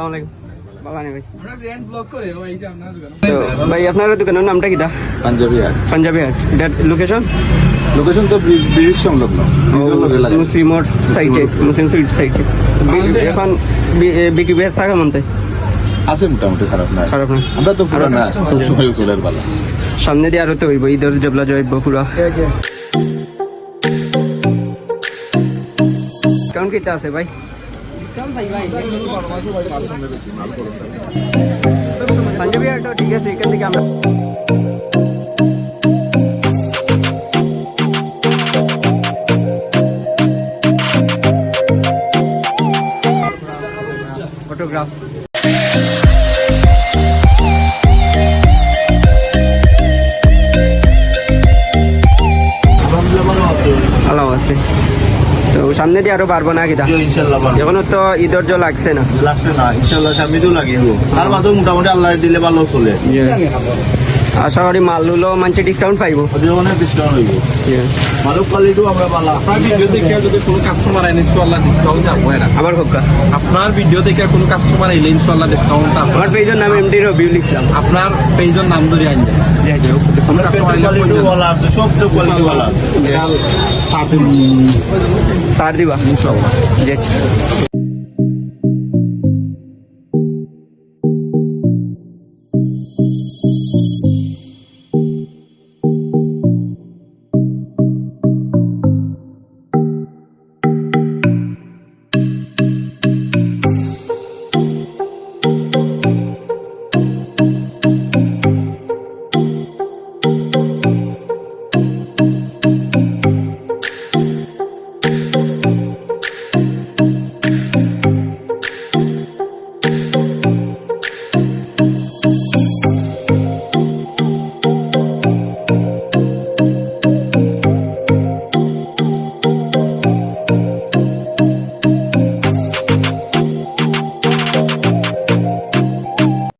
আসসালামু আলাইকুম বাবা নেই ভাই আমরা রেন্ট ব্লক করে ভাই এই যে আপনার দোকান তো ভাই আপনার দোকানের নামটা কি দা পাঞ্জাবি হাট পাঞ্জাবি হাট দ্যাট লোকেশন লোকেশন তো ব্রিজ সংলগ্ন মুসলিম মোড় সাইডে মুসলিম সুইট সাইডে এখন বিকি বেশ থাকা মনতে আছে মোটামুটি খারাপ না খারাপ না আমরা তো পুরো না সবসময় চলের বালা সামনে দিয়ে আরো তো হইব ঈদের জবলা জয়ব পুরা কেমন কিটা আছে ভাই পাঞ্জাবি হাটও ঠিক আছে এখান থেকে আমরা ফটোগ্রাফ ভালো আছে তো সামনে দিয়ে আরো পারবো না কিনা এখনো তো ঈদের জল লাগছে না লাগছে না ইনশাআল্লাহ সামনে তো লাগিব তার মাঝে মোটামুটি আল্লাহ দিলে ভালো চলে আশা করি মাল হলো মানুষ ডিসকাউন্ট পাইবো অনেক ডিসকাউন্ট হইব মালক কোয়ালিটিও আমরা ভালো আপনার ভিডিও দেখে যদি কোনো কাস্টমার আইন ইনশাআল্লাহ ডিসকাউন্ট হবে না আমার হোকা আপনার ভিডিও দেখে কোনো কাস্টমার আইলে ইনশাআল্লাহ ডিসকাউন্ট আমার পেজের নাম এমডি রবিউ লিখলাম আপনার পেজের নাম ধরে আইন যায় কোনো কাস্টমার আইলে কোয়ালিটি ভালো আছে সব তো কোয়ালিটি ভালো আছে সার দিবা ইনশাআল্লাহ জি